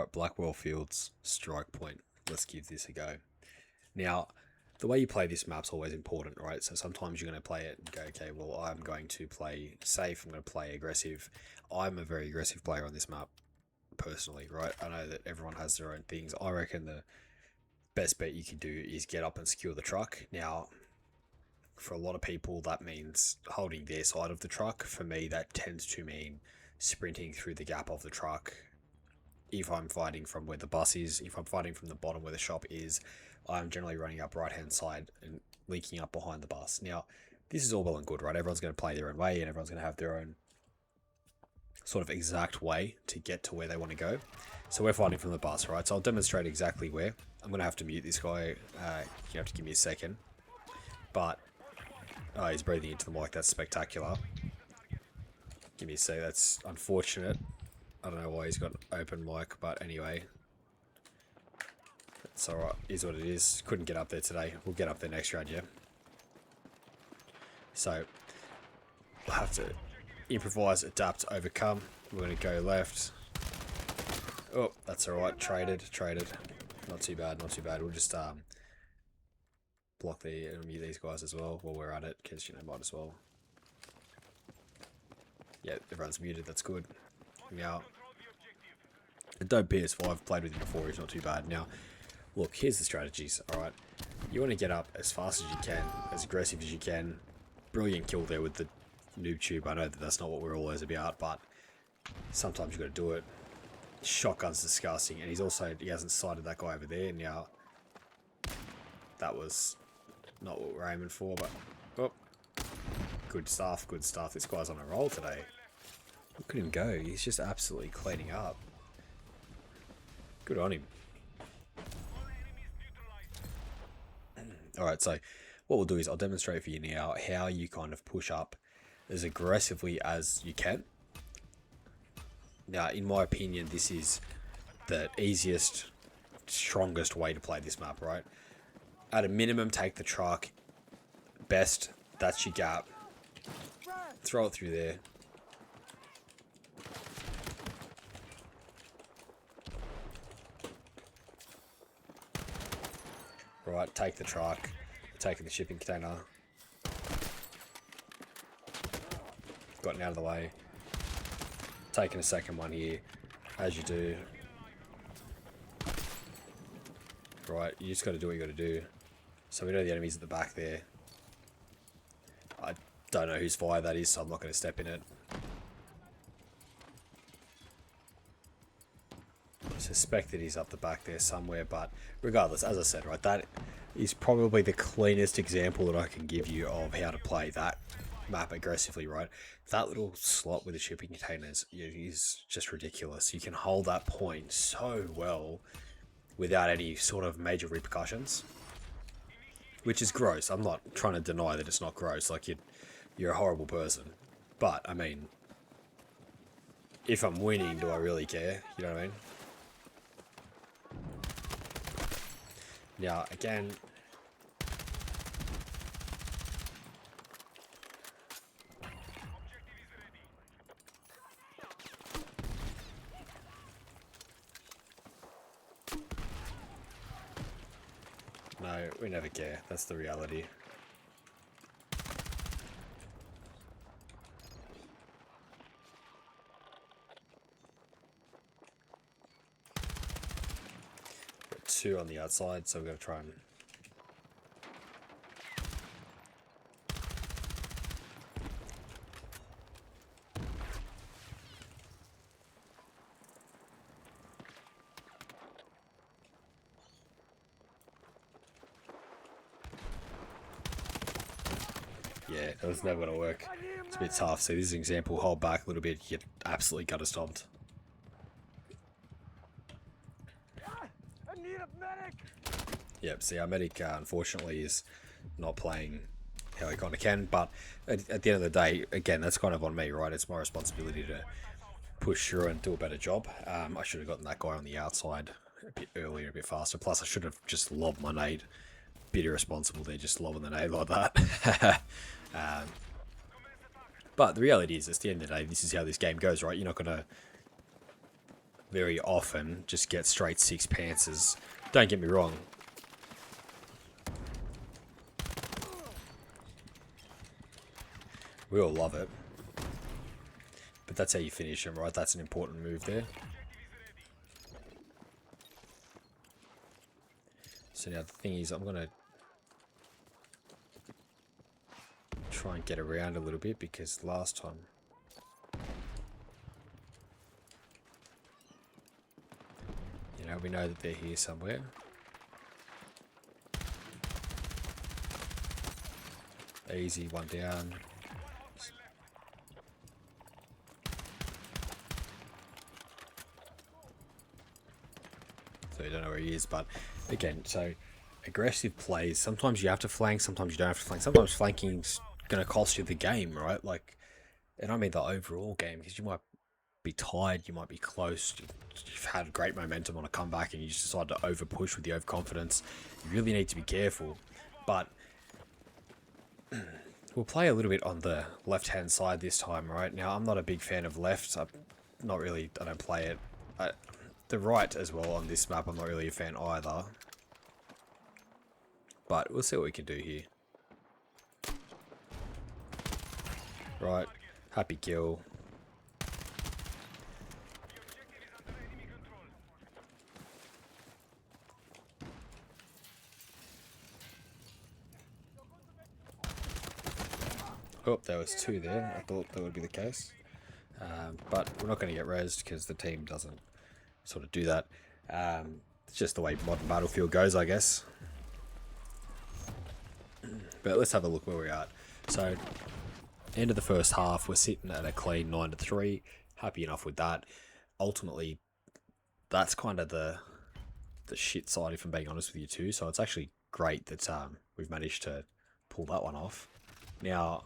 Alright, Blackwell Fields, Strikepoint. Let's give this a go. Now, the way you play this map's always important, right? So sometimes you're going to play it and go, okay, well, I'm going to play safe, I'm going to play aggressive. I'm a very aggressive player on this map, personally, right? I know that everyone has their own things. I reckon the best bet you can do is get up and secure the truck. Now, for a lot of people, that means holding their side of the truck. For me, that tends to mean sprinting through the gap of the truck. If I'm fighting from where the bus is, if I'm fighting from the bottom where the shop is, I'm generally running up right hand side and linking up behind the bus. Now, this is all well and good, right? Everyone's going to play their own way and everyone's going to have their own sort of exact way to get to where they want to go. So we're fighting from the bus, right? So I'll demonstrate exactly where. I'm going to have to mute this guy. You have to give me a second. But, oh, he's breathing into the mic. That's spectacular. Give me a sec. That's unfortunate. I don't know why he's got an open mic, but anyway. It's alright. Is what it is. Couldn't get up there today. We'll get up there next round, yeah? So, we'll have to improvise, adapt, overcome. We're going to go left. Oh, that's alright. Traded. Not too bad, not too bad. We'll just block the enemy, these guys as well while we're at it, because, you know, might as well. Yeah, everyone's muted. That's good. Now, the dope PS5, I've played with him before, he's not too bad. Now, look, here's the strategies, alright? You want to get up as fast as you can, as aggressive as you can. Brilliant kill there with the noob tube. I know that that's not what we're always about, but sometimes you've got to do it. Shotgun's disgusting, and he hasn't sighted that guy over there. Now, that was not what we're aiming for, but, oh, good stuff, good stuff. This guy's on a roll today. Look at him go. He's just absolutely cleaning up. Good on him. Alright, so what we'll do is I'll demonstrate for you now how you kind of push up as aggressively as you can. Now, in my opinion, this is the easiest, strongest way to play this map, right? At a minimum, take the truck. Best, that's your gap. Throw it through there. Right, take the truck, taking the shipping container, gotten out of the way, taking a second one here, as you do. Right, you just got to do what you got to do. So we know the enemy's at the back there. I don't know whose fire that is, so I'm not going to step in it. Suspect that he's up the back there somewhere, but regardless, as I said, right, that is probably the cleanest example that I can give you of how to play that map aggressively, right? That little slot with the shipping containers is just ridiculous. You can hold that point so well without any sort of major repercussions, which is gross. I'm not trying to deny that it's not gross, like you're a horrible person, but I mean, if I'm winning, do I really care? You know what I mean? Now, again, no, we never care. That's the reality. Two on the outside, so we're going to try and yeah, that was never going to work. It's a bit tough. So this is an example. Hold back a little bit, you get absolutely gutter stomped. Yep, see, our medic, unfortunately, is not playing how he kind of can, but at the end of the day, again, that's kind of on me, right? It's my responsibility to push through and do a better job. I should have gotten that guy on the outside a bit earlier, a bit faster. Plus, I should have just lobbed my nade. Bit irresponsible there, just lobbing the nade like that. But the reality is, at the end of the day, this is how this game goes, right? You're not going to very often just get straight 6 pantsers. Don't get me wrong. We all love it. But that's how you finish them, right? That's an important move there. So now the thing is, I'm going to try and get around a little bit, because last time... You know, we know that they're here somewhere. Easy, one down. So you don't know where he is, but again, so aggressive plays, sometimes you have to flank, sometimes you don't have to flank. Sometimes flanking's going to cost you the game, right? Like, and I mean the overall game, because you might be tired, you might be close, you've had great momentum on a comeback and you just decide to over push with the overconfidence. You really need to be careful. But we'll play a little bit on the left hand side this time, right? Now, I'm not a big fan of left. I don't play it. The right as well on this map, I'm not really a fan either. But we'll see what we can do here. Right, happy kill. Oh, there was 2 there. I thought that would be the case. But we're not going to get rezzed because the team doesn't sort of do that. It's just the way modern Battlefield goes, I guess. But let's have a look where we're at. So, end of the first half, we're sitting at a clean 9-3. Happy enough with that. Ultimately, that's kind of the shit side, if I'm being honest with you too. So it's actually great that we've managed to pull that one off. Now,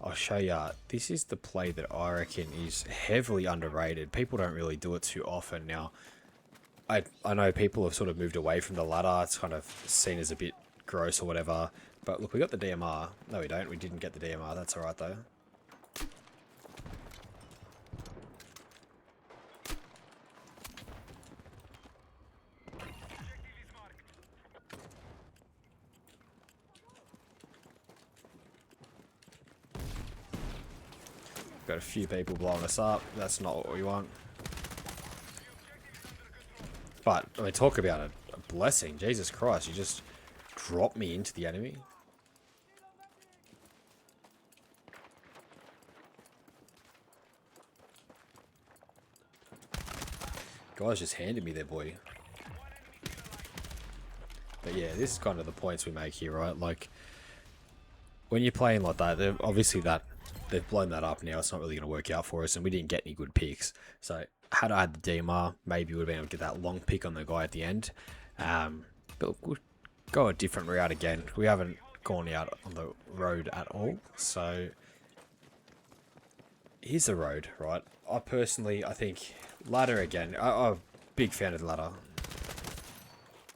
I'll show you. This is the play that I reckon is heavily underrated. People don't really do it too often. Now, I know people have sort of moved away from the ladder. It's kind of seen as a bit gross or whatever. But look, we got the DMR. No, we don't. We didn't get the DMR. That's alright though. Got a few people blowing us up. That's not what we want. But, I mean, talk about a blessing. Jesus Christ, you just dropped me into the enemy. Guys just handed me their boy. But yeah, this is kind of the points we make here, right? Like, when you're playing like that, obviously they've blown that up now. It's not really going to work out for us, and we didn't get any good picks. So had I had the DMR, maybe we would have been able to get that long pick on the guy at the end. But we'll go a different route again. We haven't gone out on the road at all. So here's the road, right? I think ladder again. I'm a big fan of the ladder.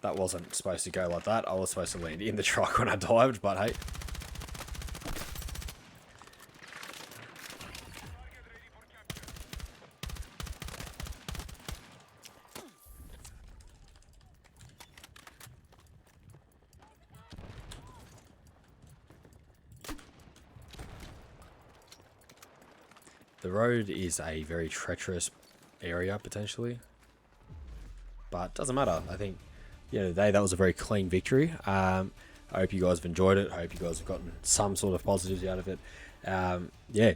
That wasn't supposed to go like that. I was supposed to land in the truck when I dived, but hey. The road is a very treacherous area, potentially. But doesn't matter. I think, at the end of the day, that was a very clean victory. I hope you guys have enjoyed it. I hope you guys have gotten some sort of positives out of it. Yeah,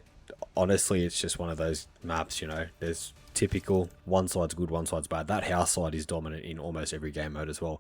honestly, it's just one of those maps, there's typical, one side's good, one side's bad. That house side is dominant in almost every game mode as well.